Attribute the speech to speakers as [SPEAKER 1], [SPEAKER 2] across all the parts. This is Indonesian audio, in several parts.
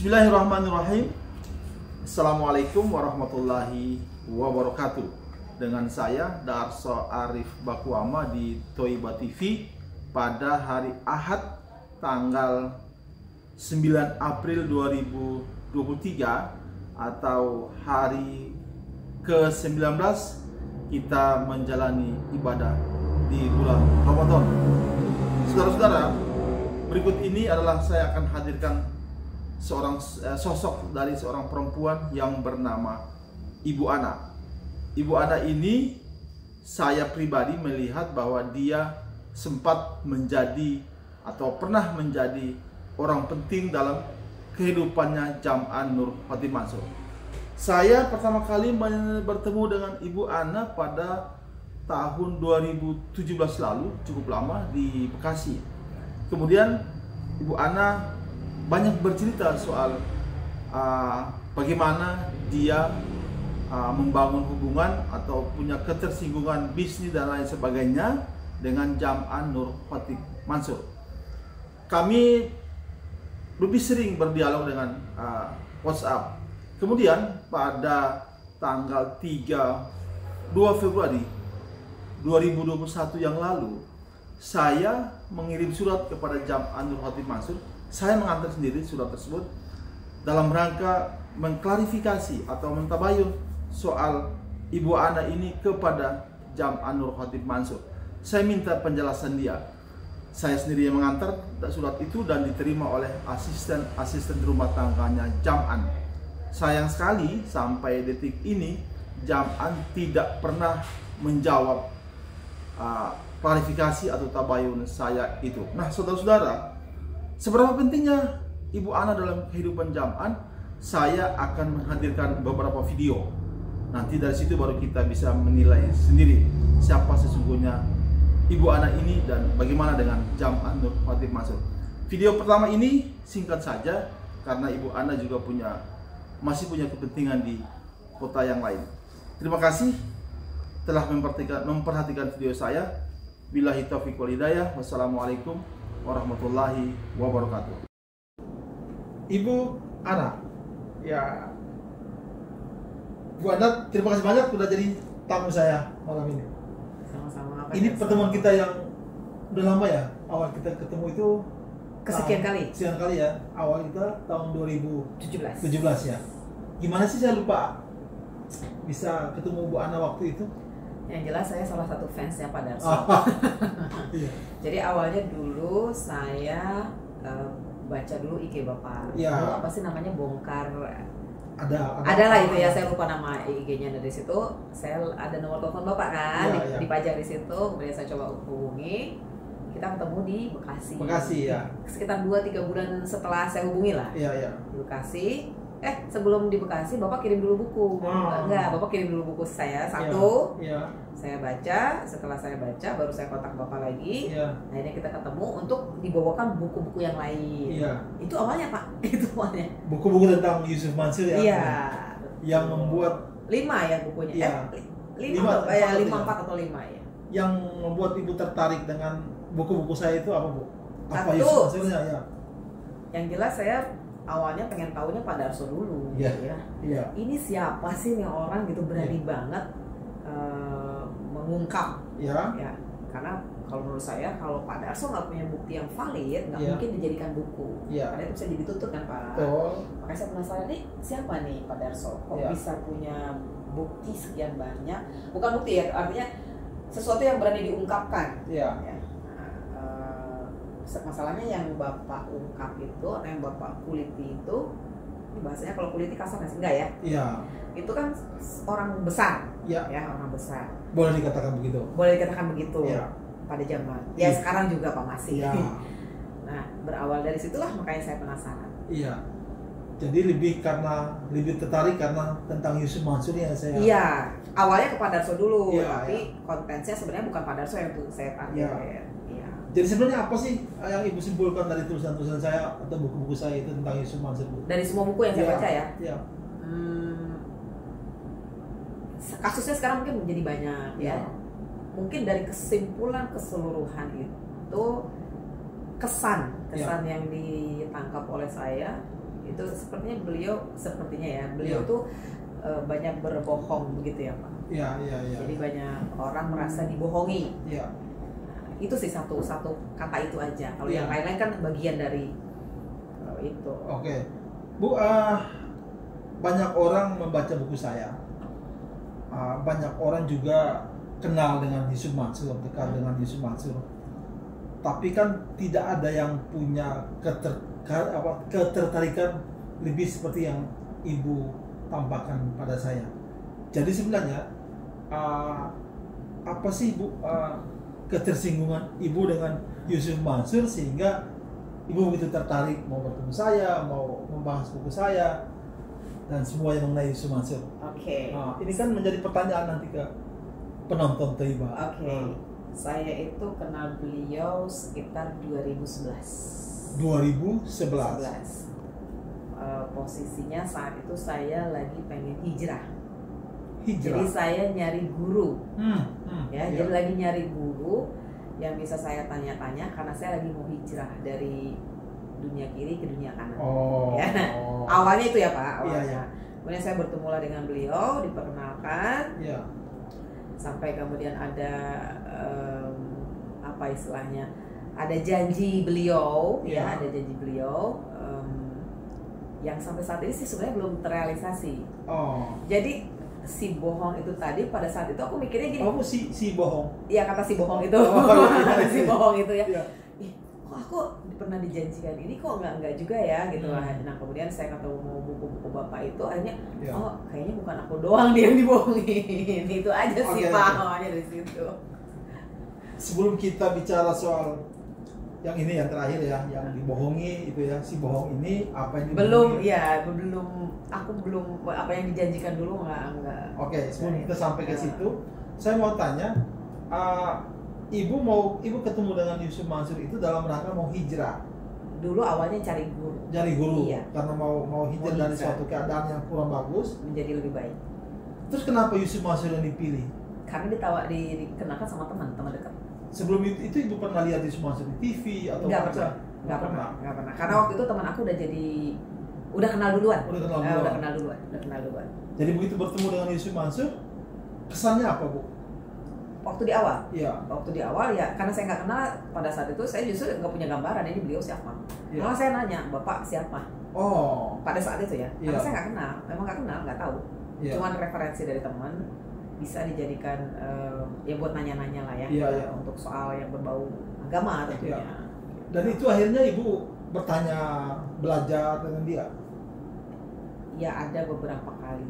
[SPEAKER 1] Bismillahirrahmanirrahim. Assalamualaikum warahmatullahi wabarakatuh. Dengan saya Darso Arif Bakuama di Toiba TV pada hari Ahad tanggal 9 April 2023 atau hari ke-19 kita menjalani ibadah di bulan Ramadan. Saudara-saudara, berikut ini adalah saya akan hadirkan seorang sosok dari seorang perempuan yang bernama Ibu Ana. Ibu Ana ini saya pribadi melihat bahwa dia sempat menjadi atau pernah menjadi orang penting dalam kehidupannya Jam'an Nur Khatib Mansur. Saya pertama kali bertemu dengan Ibu Ana pada tahun 2017 lalu, cukup lama, di Bekasi. Kemudian Ibu Ana banyak bercerita soal bagaimana dia membangun hubungan atau punya ketersinggungan bisnis dan lain sebagainya dengan Jam'an Nur Khatib Mansur. Kami lebih sering berdialog dengan WhatsApp. Kemudian pada tanggal 2 Februari 2021 yang lalu, saya mengirim surat kepada Jam'an Nur Khatib Mansur. Saya mengantar sendiri surat tersebut dalam rangka mengklarifikasi atau mentabayun soal Ibu Ana ini kepada Jam'an Nur Khatib Mansur. Saya minta penjelasan dia. Saya sendiri yang mengantar surat itu dan diterima oleh asisten rumah tangganya Jam'an. Sayang sekali sampai detik ini Jam'an tidak pernah menjawab klarifikasi atau tabayun saya itu. Nah, saudara-saudara, seberapa pentingnya Ibu Ana dalam kehidupan Jam'an? Saya akan menghadirkan beberapa video. Nanti dari situ baru kita bisa menilai sendiri siapa sesungguhnya Ibu Ana ini dan bagaimana dengan Jam'an Nur Khatib Mansur. Video pertama ini singkat saja karena Ibu Ana juga masih punya kepentingan di kota yang lain. Terima kasih telah memperhatikan video saya. Billahi taufiq wal hidayah. Wassalamualaikum warahmatullahi wabarakatuh. Ibu Ana, ya, Bu Ana, terima kasih banyak sudah jadi tamu saya malam ini.
[SPEAKER 2] Sama-sama.
[SPEAKER 1] Ini pertemuan kita yang udah lama ya. Awal kita ketemu itu
[SPEAKER 2] kesekian kali.
[SPEAKER 1] Sekian kali ya. Awal kita tahun 2017 ya. Gimana sih, saya lupa bisa ketemu Bu Ana waktu itu?
[SPEAKER 2] Yang jelas saya salah satu fansnya Pak Darso.
[SPEAKER 1] Iya.
[SPEAKER 2] Jadi awalnya dulu saya baca dulu IG Bapak.
[SPEAKER 1] Ya.
[SPEAKER 2] Dulu apa sih namanya, bongkar.
[SPEAKER 1] Ada
[SPEAKER 2] lah itu ya, saya lupa nama IG-nya. Dari situ saya ada nomor telepon Bapak kan,
[SPEAKER 1] ya.
[SPEAKER 2] dipajang di situ. Kemudian saya coba hubungi. Kita ketemu di Bekasi.
[SPEAKER 1] Bekasi ya.
[SPEAKER 2] Sekitar 2-3 bulan setelah saya hubungi lah.
[SPEAKER 1] Iya, iya.
[SPEAKER 2] Di Bekasi. Sebelum di Bekasi, Bapak kirim dulu buku. Enggak, Bapak kirim dulu buku saya satu.
[SPEAKER 1] Iya.
[SPEAKER 2] Saya baca, setelah saya baca baru saya kontak Bapak lagi.
[SPEAKER 1] Iya.
[SPEAKER 2] Akhirnya kita ketemu untuk dibawakan buku-buku yang lain.
[SPEAKER 1] Iya.
[SPEAKER 2] Itu awalnya, Pak. Itu awalnya.
[SPEAKER 1] Buku-buku tentang Yusuf Mansur ya.
[SPEAKER 2] Iya.
[SPEAKER 1] Yang membuat
[SPEAKER 2] 5 ya bukunya.
[SPEAKER 1] Iya.
[SPEAKER 2] 4 atau 5 ya.
[SPEAKER 1] Yang membuat Ibu tertarik dengan buku-buku saya itu apa, Bu? Apa
[SPEAKER 2] Satu.
[SPEAKER 1] Yusuf Mansurnya ya?
[SPEAKER 2] Yang jelas saya awalnya pengen tahunya Pak Darso dulu.
[SPEAKER 1] Iya.
[SPEAKER 2] Ya.
[SPEAKER 1] Iya.
[SPEAKER 2] Ini siapa sih nih orang gitu, berani banget mengungkap.
[SPEAKER 1] Ya.
[SPEAKER 2] Ya, karena kalau menurut saya kalau Pak Darso nggak punya bukti yang valid, nggak mungkin dijadikan buku. Karena itu bisa ditutup kan, Pak. Makanya saya penasaran nih, siapa nih Pak Darso? Kok bisa punya bukti sekian banyak? Bukan bukti ya, artinya sesuatu yang berani diungkapkan.
[SPEAKER 1] Iya.
[SPEAKER 2] Ya. Masalahnya yang Bapak ungkap itu, atau yang Bapak kuliti itu, ini bahasanya kalau kuliti kasar nggak sih? Enggak ya?
[SPEAKER 1] Iya.
[SPEAKER 2] Itu kan orang besar.
[SPEAKER 1] Iya.
[SPEAKER 2] Ya, orang besar.
[SPEAKER 1] Boleh dikatakan begitu.
[SPEAKER 2] Boleh dikatakan begitu.
[SPEAKER 1] Iya.
[SPEAKER 2] Pada zaman. Ya, sekarang juga Pak masih.
[SPEAKER 1] Iya.
[SPEAKER 2] Nah, berawal dari situlah makanya saya penasaran.
[SPEAKER 1] Iya. Jadi lebih tertarik karena tentang Yusuf Mansur ya saya.
[SPEAKER 2] Iya, awalnya ke Pak Darso dulu, tapi
[SPEAKER 1] iya.
[SPEAKER 2] kontennya sebenarnya bukan Pak Darso yang saya target. Iya.
[SPEAKER 1] Jadi sebenarnya apa sih yang Ibu simpulkan dari tulisan-tulisan saya atau buku-buku saya itu tentang Yusuf Mansur?
[SPEAKER 2] Dari semua buku yang saya baca ya.
[SPEAKER 1] Iya.
[SPEAKER 2] Kasusnya sekarang mungkin menjadi banyak ya. Mungkin dari kesimpulan keseluruhan itu kesan yang ditangkap oleh saya Itu sepertinya beliau tuh banyak berbohong begitu ya Pak.
[SPEAKER 1] Iya.
[SPEAKER 2] Jadi banyak orang merasa dibohongi.
[SPEAKER 1] Iya.
[SPEAKER 2] Itu sih satu kata itu aja. Kalau yang lain-lain kan bagian dari itu.
[SPEAKER 1] Oke. Bu, banyak orang membaca buku saya. Banyak orang juga kenal dengan Yusuf Mansur, dekat dengan Yusuf Mansur. Tapi kan tidak ada yang punya ketertarikan lebih seperti yang Ibu tampakkan pada saya. Jadi sebenarnya apa sih Ibu ketersinggungan Ibu dengan Yusuf Mansur sehingga Ibu begitu tertarik mau bertemu saya, mau membahas buku saya dan semua yang mengenai Yusuf Mansur.
[SPEAKER 2] Oke.
[SPEAKER 1] Ini kan menjadi pertanyaan nanti ke penonton Taiba.
[SPEAKER 2] Oke. Saya itu kenal beliau sekitar 2011.
[SPEAKER 1] 2011.
[SPEAKER 2] Posisinya saat itu saya lagi pengen hijrah.
[SPEAKER 1] Hijrah.
[SPEAKER 2] Jadi saya nyari guru. Jadi lagi nyari guru yang bisa saya tanya-tanya karena saya lagi mau hijrah dari dunia kiri ke dunia kanan. Awalnya itu ya Pak. Awalnya. Kemudian saya bertemulah dengan beliau, diperkenalkan. Sampai kemudian ada apa istilahnya? Ada janji beliau, ada janji beliau. Yang sampai saat ini sih sebenarnya belum terrealisasi. Jadi si bohong itu tadi pada saat itu aku mikirnya gini.
[SPEAKER 1] Si bohong.
[SPEAKER 2] Iya kata si bohong itu. Kata si bohong itu ya. Kok aku pernah dijanjikan ini kok enggak juga ya gitu lah. Nah kemudian saya ketemu buku-buku Bapak itu akhirnya kayaknya bukan aku doang dia yang dibohongin. Itu aja sih Pak awalnya dari situ.
[SPEAKER 1] Sebelum kita bicara soal yang ini yang terakhir ya, yang dibohongi itu ya, si bohong ini apa yang dibohongi?
[SPEAKER 2] Aku belum apa yang dijanjikan dulu enggak.
[SPEAKER 1] Oke, sebelum kita sampai ke situ, saya mau tanya, Ibu ketemu dengan Yusuf Mansur itu dalam rangka mau hijrah?
[SPEAKER 2] Dulu awalnya cari guru.
[SPEAKER 1] Cari guru, karena mau hijrah dari suatu keadaan yang kurang bagus
[SPEAKER 2] menjadi lebih baik.
[SPEAKER 1] Terus kenapa Yusuf Mansur yang dipilih?
[SPEAKER 2] Karena dikenakan sama teman dekat.
[SPEAKER 1] Sebelum itu Ibu pernah lihat Yusuf Mansur di TV atau
[SPEAKER 2] Nggak pernah. Karena waktu itu teman aku udah kenal duluan. Udah kenal duluan.
[SPEAKER 1] Jadi begitu bertemu dengan Yusuf Mansur, kesannya apa Bu?
[SPEAKER 2] Waktu di awal?
[SPEAKER 1] Iya.
[SPEAKER 2] Waktu di awal ya, karena saya nggak kenal pada saat itu, saya justru nggak punya gambaran ini beliau siapa. Malah saya nanya, Bapak siapa? Pada saat itu ya, karena saya nggak kenal, memang nggak tahu. Cuman referensi dari teman, bisa dijadikan ya buat nanya-nanya lah ya, untuk soal yang berbau agama tentunya.
[SPEAKER 1] Dan itu akhirnya Ibu bertanya, belajar dengan dia?
[SPEAKER 2] Ya ada beberapa kali.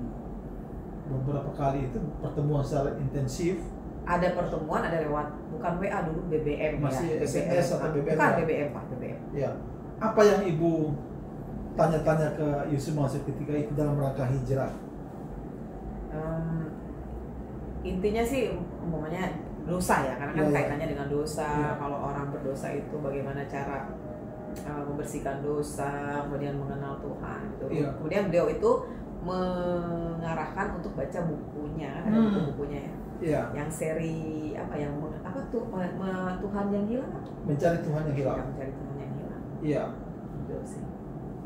[SPEAKER 1] Beberapa kali itu pertemuan secara intensif?
[SPEAKER 2] Ada pertemuan, ada lewat, bukan WA dulu, BBM.
[SPEAKER 1] Masih SMS atau BBM?
[SPEAKER 2] Bukan BBM Pak, BBM.
[SPEAKER 1] Ya. Apa yang Ibu tanya-tanya ke Yusuf Mansur ketika itu dalam rangka hijrah?
[SPEAKER 2] Intinya sih umpamanya dosa ya, karena kan kaitannya dengan dosa. Kalau orang berdosa itu bagaimana cara membersihkan dosa, kemudian mengenal Tuhan gitu. Kemudian beliau itu mengarahkan untuk baca bukunya, ada buku-bukunya ya. Yang seri Tuhan yang hilang?
[SPEAKER 1] Mencari Tuhan yang hilang.
[SPEAKER 2] Mencari Tuhan yang hilang.
[SPEAKER 1] Iya.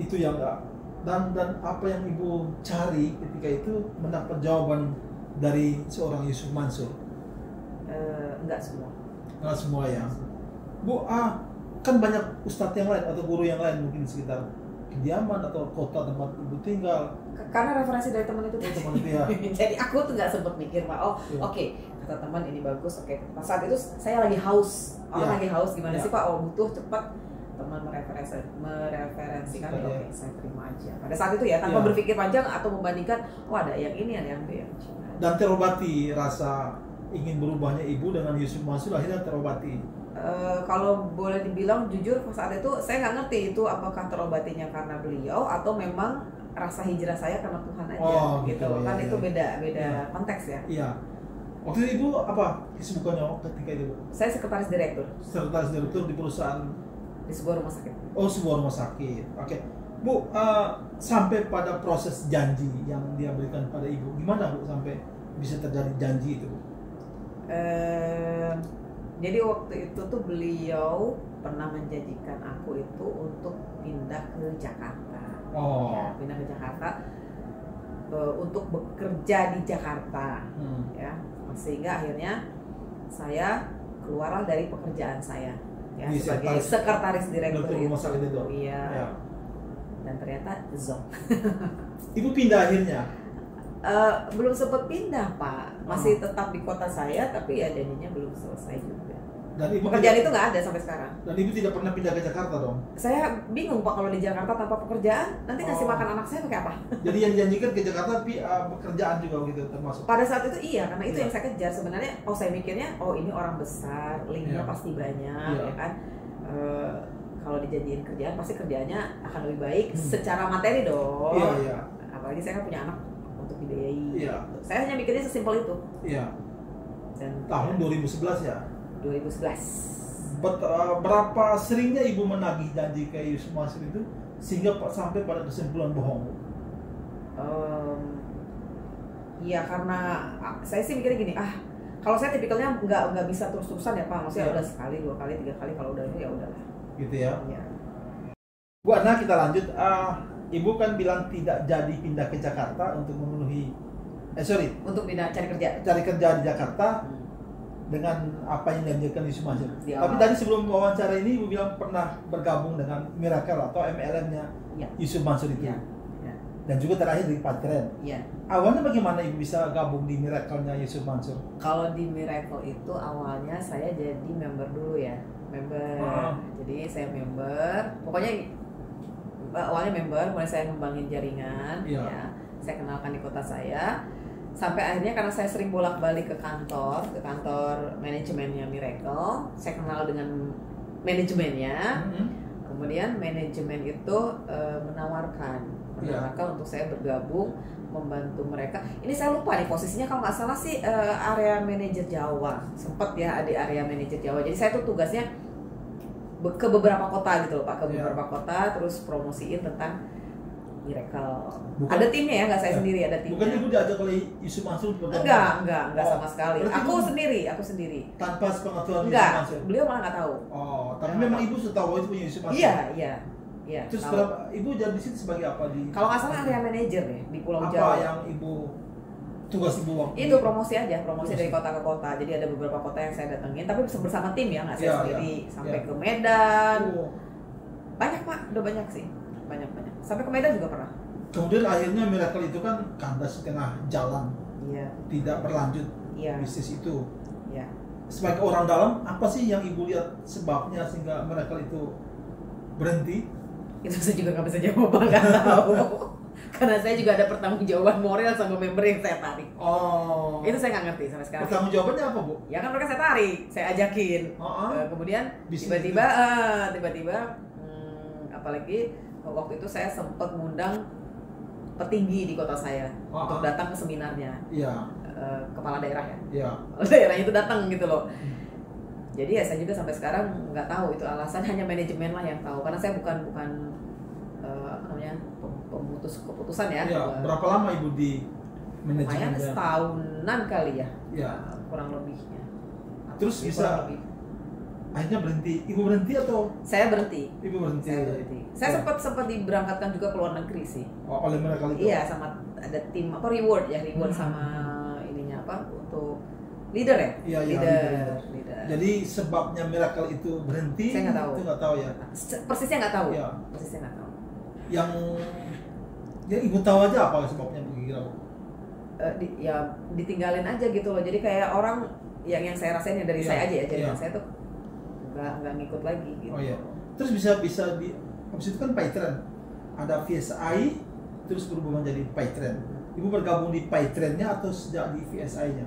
[SPEAKER 1] Itu yang enggak. Dan apa yang Ibu cari ketika itu mendapat jawaban dari seorang Yusuf Mansur?
[SPEAKER 2] Enggak semua.
[SPEAKER 1] Enggak semua ya. Bu, kan banyak ustadz yang lain atau guru yang lain mungkin sekitar kediaman atau kota tempat Ibu tinggal.
[SPEAKER 2] Karena referensi dari teman itu.
[SPEAKER 1] Ya.
[SPEAKER 2] Jadi aku tuh nggak sempat mikir Pak. Oke, kata teman ini bagus. Oke. Pas saat itu saya lagi haus. Lagi haus gimana sih Pak? Butuh cepat. Teman mereferensikan oke, saya terima aja. Pada saat itu ya tanpa berpikir panjang atau membandingkan, ada yang ini ada yang itu ya.
[SPEAKER 1] Dan terobati rasa ingin berubahnya Ibu dengan Yusuf Mansur akhirnya terobati.
[SPEAKER 2] Kalau boleh dibilang jujur saat itu saya nggak ngerti itu apakah terobatinya karena beliau atau memang rasa hijrah saya karena Tuhan aja gitu. Kan itu beda konteks ya. Iya.
[SPEAKER 1] Waktu itu Ibu apa kesibukannya ketika itu?
[SPEAKER 2] Saya sekretaris direktur.
[SPEAKER 1] Sekretaris direktur di perusahaan?
[SPEAKER 2] Di sebuah rumah sakit.
[SPEAKER 1] Sebuah rumah sakit. Oke. Bu, sampai pada proses janji yang dia berikan pada Ibu, gimana Bu sampai bisa terjadi janji itu?
[SPEAKER 2] Jadi waktu itu tuh beliau pernah menjanjikan aku itu untuk pindah ke Jakarta. Ya, pindah ke Jakarta untuk bekerja di Jakarta, ya, sehingga akhirnya saya keluarlah dari pekerjaan saya, ya, sebagai sekretaris direktur itu. Iya. Ya. Dan ternyata zonk.
[SPEAKER 1] Ibu pindah akhirnya?
[SPEAKER 2] Belum sempat pindah, Pak. Masih tetap di kota saya, tapi ya jadinya belum selesai juga. Dan ibu pekerjaan itu nggak ada sampai sekarang.
[SPEAKER 1] Dan ibu tidak pernah pindah ke Jakarta dong?
[SPEAKER 2] Saya bingung, Pak, kalau di Jakarta tanpa pekerjaan, nanti ngasih makan anak saya pakai apa?
[SPEAKER 1] Jadi yang dijanjikan ke Jakarta tapi pekerjaan juga gitu termasuk?
[SPEAKER 2] Pada saat itu iya, karena itu yang saya kejar sebenarnya. Saya mikirnya, ini orang besar, linknya pasti banyak, ya kan? Kalau dijanjiin kerjaan, pasti kerjaannya akan lebih baik secara materi dong. Iya. Apalagi saya kan punya anak untuk dibiayai. Iya. Saya hanya mikirnya sesimpel itu.
[SPEAKER 1] Iya. Dan tahun 2011 ya?
[SPEAKER 2] 2011.
[SPEAKER 1] Berapa seringnya ibu menagih janji ke Yusuf Mansur itu sehingga sampai pada kesimpulan bohong?
[SPEAKER 2] Iya, karena saya sih mikirnya gini, kalau saya tipikalnya nggak bisa terus-terusan ya Pak, maksudnya udah sekali, 2 kali, 3 kali, kalau udah itu ya udahlah.
[SPEAKER 1] Gitu ya? Iya. Bu Ana, kita lanjut. Ibu kan bilang tidak jadi pindah ke Jakarta untuk memenuhi,
[SPEAKER 2] untuk pindah cari
[SPEAKER 1] kerja di Jakarta. Dengan apa yang dianjurkan Yusuf Mansur. Tapi tadi sebelum wawancara ini ibu bilang pernah bergabung dengan Miracle atau MLM-nya Yusuf Mansur itu. Dan juga terakhir di Paitren. Awalnya bagaimana ibu bisa gabung di Miracle-nya Yusuf Mansur?
[SPEAKER 2] Kalau di Miracle itu awalnya saya jadi member dulu ya. Jadi saya member. Pokoknya awalnya member, mulai saya ngembangin jaringan. Ya. Saya kenalkan di kota saya. Sampai akhirnya karena saya sering bolak-balik ke kantor manajemennya Miracle, saya kenal dengan manajemennya. Kemudian manajemen itu menawarkan untuk saya bergabung membantu mereka. Ini saya lupa nih posisinya, kalau nggak salah sih area manajer Jawa, sempat ya di area manajer Jawa. Jadi saya tuh tugasnya ke beberapa kota gitu loh Pak, beberapa kota, terus promosiin tentang Miracle. Ada timnya ya, nggak saya sendiri, ada timnya.
[SPEAKER 1] Bukan ibu diajak oleh Yusuf Mansur?
[SPEAKER 2] Enggak sama sekali. Aku sendiri.
[SPEAKER 1] Tanpa sepengetahuan Yusuf Mansur?
[SPEAKER 2] Beliau malah nggak tahu.
[SPEAKER 1] Tapi memang ibu sudah tahu itu punya Yusuf Mansur?
[SPEAKER 2] Iya.
[SPEAKER 1] Terus ibu jadi di situ sebagai apa?
[SPEAKER 2] Kalau nggak salah area manajer ya, di Pulau Jawa.
[SPEAKER 1] Apa yang tugas ibu waktu
[SPEAKER 2] itu? Promosi aja, dari kota ke kota. Jadi ada beberapa kota yang saya datengin, tapi bersama tim ya, nggak saya sendiri. Sampai ke Medan. Banyak Pak, udah banyak sih. Banyak. Sampai ke Medan juga pernah.
[SPEAKER 1] Kemudian akhirnya Miracle itu kan kandas di tengah jalan. Tidak berlanjut bisnis itu. Sebagai orang dalam, apa sih yang ibu lihat sebabnya sehingga Miracle itu berhenti?
[SPEAKER 2] Itu saya juga nggak bisa jawab, nggak tahu. Karena saya juga ada pertanggungjawaban moral sama member yang saya tarik. Itu saya nggak ngerti sampai sekarang.
[SPEAKER 1] Pertanggungjawabannya apa, Bu?
[SPEAKER 2] Ya kan mereka saya tarik, saya ajakin. Kemudian tiba-tiba apalagi waktu itu saya sempat ngundang petinggi di kota saya untuk datang ke seminarnya. Kepala daerah ya. Kepala daerah itu datang gitu loh. Jadi ya saya juga sampai sekarang nggak tahu itu alasan, hanya manajemen lah yang tahu, karena saya bukan pemutus keputusan ya.
[SPEAKER 1] Berapa lama ibu di manajemen?
[SPEAKER 2] Lumayan setahunan kali ya. Kurang lebihnya.
[SPEAKER 1] Terus bisa akhirnya berhenti. Ibu berhenti atau?
[SPEAKER 2] Saya berhenti.
[SPEAKER 1] Ibu berhenti.
[SPEAKER 2] Saya sempat diberangkatkan juga ke luar negeri sih.
[SPEAKER 1] Oleh Miracle itu?
[SPEAKER 2] Iya, sama ada tim reward sama ininya untuk leader ya?
[SPEAKER 1] Iya, leader. Jadi sebabnya Miracle itu berhenti?
[SPEAKER 2] Saya nggak tahu.
[SPEAKER 1] Itu nggak tahu ya?
[SPEAKER 2] Persisnya nggak tahu.
[SPEAKER 1] Yang ibu tahu aja apa sebabnya begitu?
[SPEAKER 2] Ditinggalin aja gitu loh. Jadi kayak orang yang saya rasain yang dari saya aja ya. Jadi saya tuh nggak ngikut lagi gitu.
[SPEAKER 1] Terus bisa di habis itu kan Paitren, ada VSI terus berubah menjadi Paitren. Ibu bergabung di Paitrennya atau sejak di VSI-nya?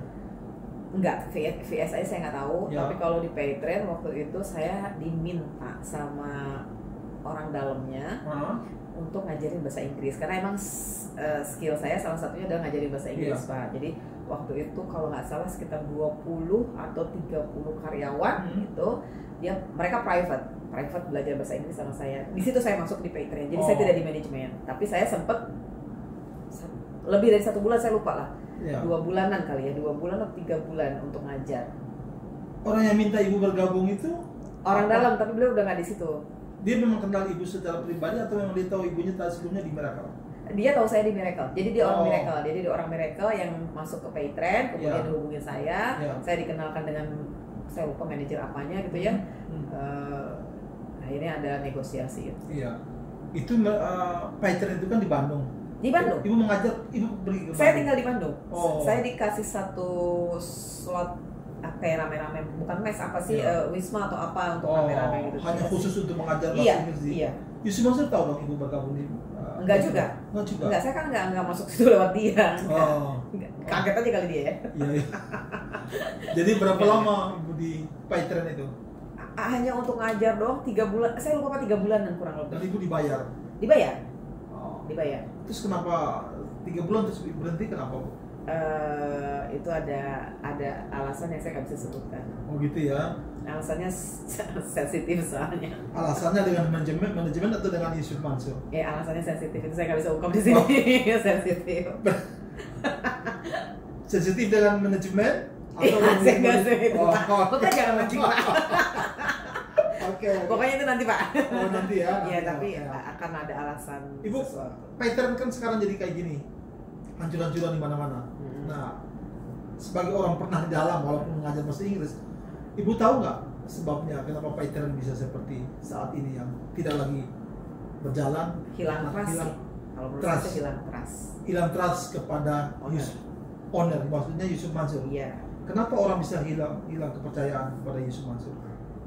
[SPEAKER 2] Enggak, VSI saya nggak tahu. Tapi kalau di Paitren waktu itu saya diminta sama orang dalamnya untuk ngajarin bahasa Inggris, karena emang skill saya salah satunya adalah ngajarin bahasa Inggris Pak. Jadi waktu itu kalau nggak salah sekitar 20 atau 30 karyawan itu mereka private belajar bahasa Inggris sama saya. Di situ saya masuk di Paitren. Jadi saya tidak di manajemen, tapi saya sempat lebih dari 1 bulan, saya lupa lah. 2 bulanan kali ya, 2 bulan atau 3 bulan untuk ngajar.
[SPEAKER 1] Orang yang minta ibu bergabung itu
[SPEAKER 2] orang dalam, tapi beliau udah nggak di situ.
[SPEAKER 1] Dia memang kenal ibu secara pribadi atau memang dia tahu ibunya sebelumnya di Miracle?
[SPEAKER 2] Dia tahu saya di Miracle, jadi dia orang Miracle, jadi dia orang Miracle yang masuk ke Paytrend, kemudian hubungin saya dikenalkan dengan, saya lupa manajer apanya gitu ya. Akhirnya ada negosiasi gitu.
[SPEAKER 1] Iya. Itu Paytrend itu kan di Bandung.
[SPEAKER 2] Di Bandung.
[SPEAKER 1] Ibu mengajar, ibu pergi ke Bandung.
[SPEAKER 2] Saya tinggal di Bandung. Saya dikasih satu slot kayak rame-rame, bukan mes apa sih, Wisma atau apa untuk rame-rame gitu.
[SPEAKER 1] Hanya khusus untuk mengajar bahasa Inggris.
[SPEAKER 2] Iya.
[SPEAKER 1] Yusuf Mansur tahu dong ibu bergabung di
[SPEAKER 2] Enggak juga. Enggak, saya kan enggak masuk situ lewat dia. Kaget aja kali dia ya. Iya.
[SPEAKER 1] Jadi berapa lama ibu di Paytrend itu?
[SPEAKER 2] Hanya untuk ngajar doang 3 bulan. Saya lupa 3 bulanan kurang lebih.
[SPEAKER 1] Dan ibu dibayar?
[SPEAKER 2] Dibayar. Dibayar.
[SPEAKER 1] Terus kenapa 3 bulan terus berhenti, kenapa Bu?
[SPEAKER 2] Itu ada alasan yang saya nggak bisa sebutkan.
[SPEAKER 1] Oh gitu ya?
[SPEAKER 2] Alasannya sensitif soalnya.
[SPEAKER 1] Alasannya dengan manajemen atau dengan Yusuf Mansur?
[SPEAKER 2] Ya alasannya sensitif, itu saya nggak bisa ungkap di sini. Sensitif.
[SPEAKER 1] Sensitif dengan manajemen?
[SPEAKER 2] Atau saya nggak sensitif. Bukan, jangan mancing Pak.
[SPEAKER 1] Oke.
[SPEAKER 2] Pokoknya itu nanti Pak.
[SPEAKER 1] Oh nanti ya?
[SPEAKER 2] Iya tapi akan ada alasan.
[SPEAKER 1] Ibu, Paytrend kan sekarang jadi kayak gini, hancur-hancuran di mana-mana. Nah, sebagai orang pernah di dalam walaupun mengajar bahasa Inggris, ibu tahu nggak sebabnya kenapa Paytrend bisa seperti saat ini yang tidak lagi berjalan?
[SPEAKER 2] Hilang trust. Kalau menurut saya hilang trust. Hilang
[SPEAKER 1] trust kepada owner, maksudnya Yusuf Mansur.
[SPEAKER 2] Iya.
[SPEAKER 1] Kenapa orang bisa hilang kepercayaan kepada Yusuf Mansur?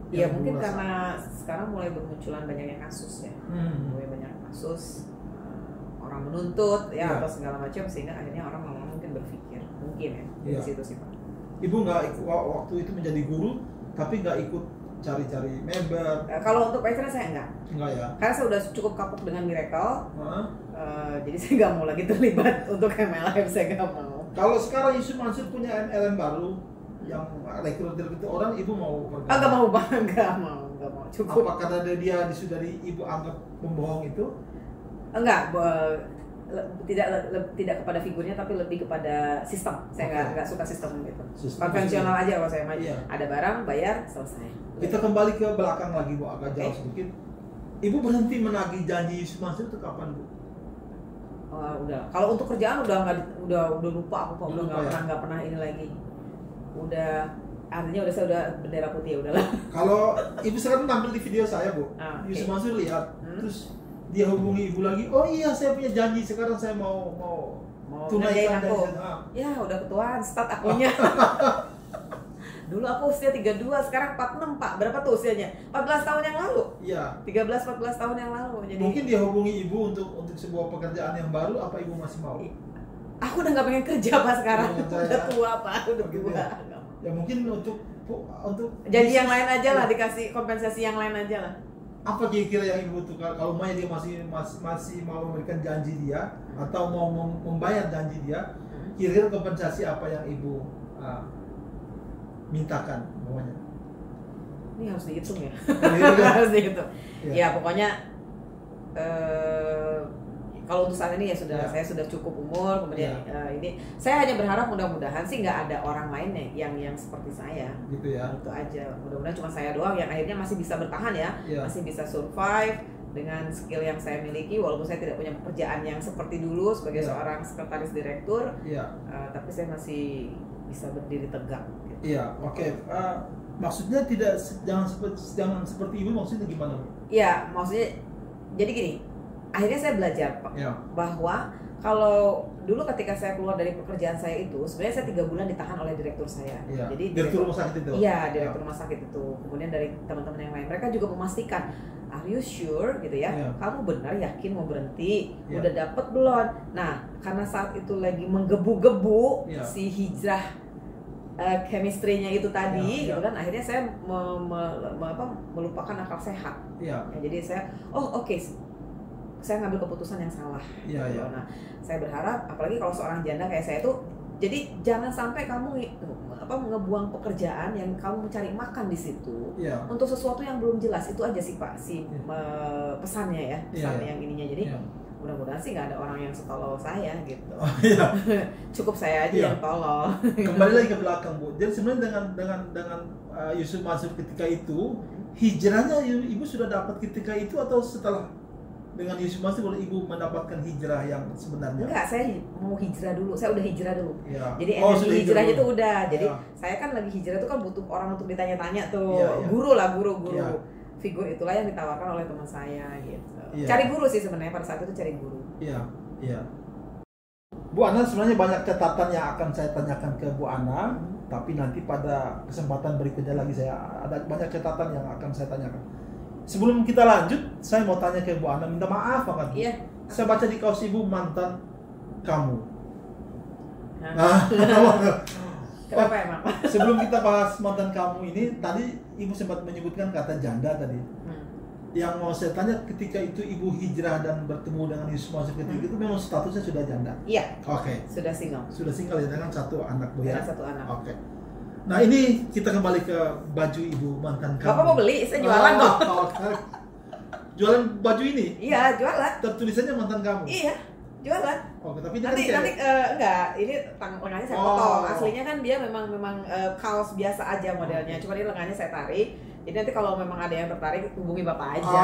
[SPEAKER 2] Ya mungkin karena sekarang mulai bermunculan banyaknya kasus ya, mulai banyak kasus, orang menuntut ya atau segala macam, sehingga akhirnya orang mungkin berpikir mungkin ya di situ sih Pak.
[SPEAKER 1] Ibu nggak waktu itu menjadi guru tapi nggak ikut cari-cari member?
[SPEAKER 2] Kalau untuk Paytrend saya enggak ya, karena saya udah cukup kapok dengan Miracle. Jadi saya nggak mau lagi terlibat untuk MLM, saya nggak mau.
[SPEAKER 1] Kalau sekarang Yusuf Mansur punya MLM baru yang rekruter itu orang, ibu mau bergabung?
[SPEAKER 2] Nggak mau Pak, nggak mau cukup.
[SPEAKER 1] Apa karena dia sudah ibu anggap pembohong itu?
[SPEAKER 2] Enggak, tidak kepada figurnya tapi lebih kepada sistem. Saya nggak suka sistem gitu. Konvensional aja kalau saya mah. Ada barang, bayar, selesai.
[SPEAKER 1] Kita kembali ke belakang lagi Bu, agak jauh sedikit. Ibu berhenti menagih janji Yusuf Mansur itu kapan Bu?
[SPEAKER 2] Udah. Kalau untuk kerjaan udah lupa aku kok, nggak pernah ini lagi. Artinya saya udah bendera putih, udahlah.
[SPEAKER 1] Kalau ibu sekarang tampil di video saya Bu, Yusuf Mansur lihat, terus dia hubungi ibu lagi. Oh iya, saya punya janji, sekarang saya mau tunaikan
[SPEAKER 2] aku. Ya udah ketuaan, start akunya. Dulu aku usia 32, sekarang 46 Pak. Berapa tuh usianya? 14 tahun yang lalu.
[SPEAKER 1] Iya.
[SPEAKER 2] 13-14 tahun yang lalu. Jadi
[SPEAKER 1] mungkin dia hubungi ibu untuk sebuah pekerjaan yang baru, apa ibu masih mau?
[SPEAKER 2] Aku udah nggak pengen kerja Pak sekarang. Udah tua Pak, udah tua.
[SPEAKER 1] Ya mungkin untuk
[SPEAKER 2] janji yang lain aja lah, dikasih kompensasi yang lain aja lah.
[SPEAKER 1] Apa kira-kira yang ibu butuhkan? Kalau Maya dia masih mau memberikan janji dia atau mau membayar janji dia, kira-kira kompensasi apa yang ibu mintakan namanya?
[SPEAKER 2] Ini harus dihitung ya. Harus dihitung. Ya pokoknya kalau untuk saat ini saya sudah cukup umur, kemudian ini saya hanya berharap mudah-mudahan sih nggak ada orang lain yang seperti saya.
[SPEAKER 1] Gitu ya.
[SPEAKER 2] Itu aja. Mudah-mudahan cuma saya doang yang akhirnya masih bisa bertahan ya, masih bisa survive dengan skill yang saya miliki, walaupun saya tidak punya pekerjaan yang seperti dulu sebagai seorang sekretaris direktur. Tapi saya masih bisa berdiri tegak. Gitu.
[SPEAKER 1] Iya, oke. Maksudnya jangan seperti ibu, maksudnya gimana?
[SPEAKER 2] Iya, maksudnya jadi gini. Akhirnya saya belajar bahwa kalau dulu ketika saya keluar dari pekerjaan saya itu, sebenarnya saya 3 bulan ditahan oleh direktur saya. Jadi
[SPEAKER 1] direktur rumah sakit itu.
[SPEAKER 2] Iya, direktur rumah sakit itu. Kemudian dari teman-teman yang lain, mereka juga memastikan, are you sure gitu ya? Kamu benar yakin mau berhenti? Udah dapet belum? Nah, karena saat itu lagi menggebu-gebu si hijrah chemistry-nya itu tadi, gitu kan? Akhirnya saya melupakan akal sehat. Jadi saya, oke. Saya ngambil keputusan yang salah. Nah, saya berharap, apalagi kalau seorang janda kayak saya tuh, jadi jangan sampai kamu ngebuang pekerjaan yang kamu mencari makan di situ untuk sesuatu yang belum jelas. Itu aja sih Pak, pesannya ya, pesan yang ininya. Jadi mudah-mudahan sih nggak ada orang yang setolol saya gitu.
[SPEAKER 1] Oh, iya.
[SPEAKER 2] Cukup saya aja yang tolol.
[SPEAKER 1] Kembali lagi ke belakang, Bu. Jadi sebenarnya dengan Yusuf Mansur ketika itu, hijrahnya Ibu sudah dapat ketika itu atau setelah dengan Yusuf Mansur baru Ibu mendapatkan hijrah yang sebenarnya?
[SPEAKER 2] Enggak, saya mau hijrah dulu. Saya udah hijrah dulu.
[SPEAKER 1] Ya.
[SPEAKER 2] Jadi energi hijrahnya itu udah. Jadi saya kan lagi hijrah itu kan butuh orang untuk ditanya-tanya tuh. Guru lah, guru. Figur itulah yang ditawarkan oleh teman saya gitu. Cari guru sih sebenarnya pada saat itu, cari guru.
[SPEAKER 1] Iya. Bu Ana, sebenarnya banyak catatan yang akan saya tanyakan ke Bu Ana, tapi nanti pada kesempatan berikutnya lagi saya ada banyak catatan yang akan saya tanyakan. Sebelum kita lanjut, saya mau tanya ke Bu Ana, minta maaf banget.
[SPEAKER 2] Iya.
[SPEAKER 1] Saya baca di kaos Ibu mantan kamu.
[SPEAKER 2] Kenapa emang?
[SPEAKER 1] Sebelum kita bahas mantan kamu ini, tadi Ibu sempat menyebutkan kata janda tadi. Yang mau saya tanya, ketika itu Ibu hijrah dan bertemu dengan Yusuf Mansur ketika itu memang statusnya sudah janda?
[SPEAKER 2] Iya.
[SPEAKER 1] Oke.
[SPEAKER 2] Sudah single.
[SPEAKER 1] Sudah single ya, dengan satu anak Bu ya?
[SPEAKER 2] Dengan satu anak.
[SPEAKER 1] Oke. Nah ini kita kembali ke baju Ibu mantan kamu.
[SPEAKER 2] Bapak mau beli? Saya jualan kok.
[SPEAKER 1] Jualan baju ini?
[SPEAKER 2] Iya, jualan.
[SPEAKER 1] Tertulisannya mantan kamu?
[SPEAKER 2] Iya, jualan.
[SPEAKER 1] Oke, tapi
[SPEAKER 2] nanti enggak, ini lengannya saya potong. Aslinya kan dia memang kaos biasa aja modelnya. Cuma ini lengannya saya tarik. Jadi nanti kalau memang ada yang tertarik, hubungi Bapak aja.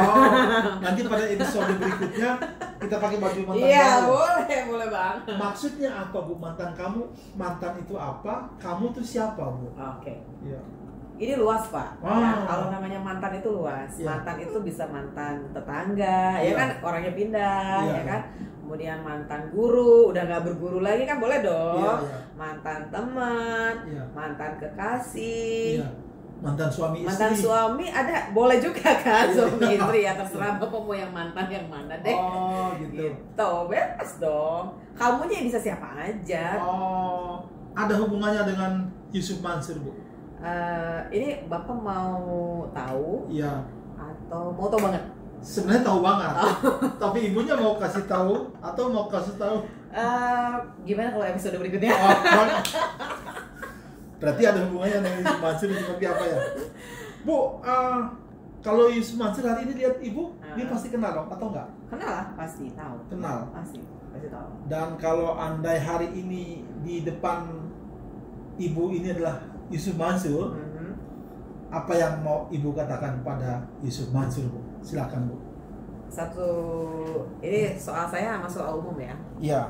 [SPEAKER 1] Nanti pada episode berikutnya kita pakai baju mantan
[SPEAKER 2] kamu. Iya, boleh Bang.
[SPEAKER 1] Maksudnya apa Bu mantan kamu? Mantan itu apa? Kamu tuh siapa Bu?
[SPEAKER 2] Oke.
[SPEAKER 1] Iya.
[SPEAKER 2] Ini luas Pak. Ya, kalau namanya mantan itu luas. Mantan itu bisa mantan tetangga, ya kan orangnya pindah, ya kan. Kemudian mantan guru, udah nggak berguru lagi kan boleh dong. Mantan teman, mantan kekasih.
[SPEAKER 1] Mantan suami istri.
[SPEAKER 2] Mantan suami ada, boleh juga kan suami istri ya, terserah Bapak mau yang mantan yang mana deh.
[SPEAKER 1] Oh gitu.
[SPEAKER 2] Bebas dong. Kamunya bisa siapa aja.
[SPEAKER 1] Oh, ada hubungannya dengan Yusuf Mansur Bu?
[SPEAKER 2] Ini Bapak mau tahu?
[SPEAKER 1] Iya.
[SPEAKER 2] Atau mau tahu banget?
[SPEAKER 1] Sebenarnya tahu banget. Tapi ibunya mau kasih tahu atau mau kasih tahu?
[SPEAKER 2] Gimana kalau episode berikutnya?
[SPEAKER 1] Berarti ada hubungannya dengan Yusuf Mansur seperti apa ya? Bu, kalau Yusuf Mansur hari ini lihat Ibu, dia pasti kenal dong atau enggak?
[SPEAKER 2] Kenal lah, pasti tahu.
[SPEAKER 1] Kenal?
[SPEAKER 2] Pasti tahu.
[SPEAKER 1] Dan kalau andai hari ini di depan Ibu ini adalah Yusuf Mansur, apa yang mau Ibu katakan pada Yusuf Mansur Bu? Silakan Bu.
[SPEAKER 2] Ini soal saya sama soal umum ya?
[SPEAKER 1] Iya.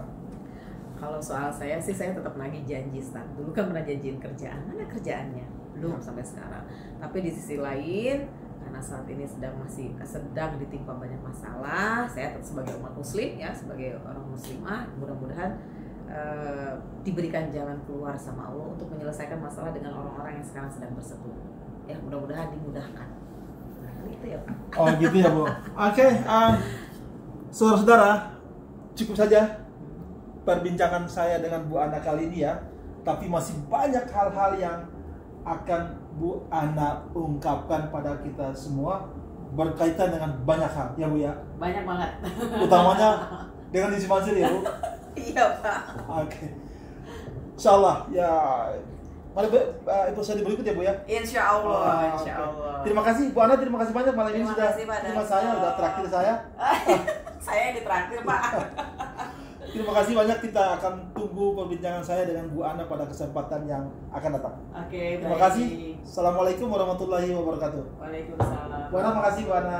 [SPEAKER 2] Kalau soal saya sih, saya tetap nagih janji Stan. Dulu kan pernah janjiin kerjaan, mana kerjaannya? Belum sampai sekarang. Tapi di sisi lain, karena saat ini sedang ditimpa banyak masalah, saya tetap sebagai umat muslim ya, sebagai orang muslimah, mudah-mudahan diberikan jalan keluar sama Allah untuk menyelesaikan masalah dengan orang-orang yang sekarang sedang berseteru. Ya, mudah-mudahan dimudahkan. Nah, itu ya Pak.
[SPEAKER 1] Oh gitu ya Bu. Oke, saudara-saudara, cukup saja perbincangan saya dengan Bu Ana kali ini ya. Tapi masih banyak hal-hal yang akan Bu Ana ungkapkan pada kita semua berkaitan dengan banyak hal ya Bu ya.
[SPEAKER 2] Banyak banget.
[SPEAKER 1] Utamanya dengan Yusuf Mansur ya Bu.
[SPEAKER 2] Iya Pak.
[SPEAKER 1] Oke. Insyaallah ya. Mari episode berikut ya Bu ya.
[SPEAKER 2] Insyaallah. Insyaallah.
[SPEAKER 1] Terima kasih Bu Ana, terima kasih banyak malam ini sudah terima saya, udah traktir saya.
[SPEAKER 2] Saya yang ditraktir Pak.
[SPEAKER 1] Terima kasih banyak, kita akan tunggu perbincangan saya dengan Bu Ana pada kesempatan yang akan datang.
[SPEAKER 2] Oke,
[SPEAKER 1] terima kasih. Assalamualaikum warahmatullahi wabarakatuh.
[SPEAKER 2] Waalaikumsalam.
[SPEAKER 1] Bu Ana, makasih Bu Ana.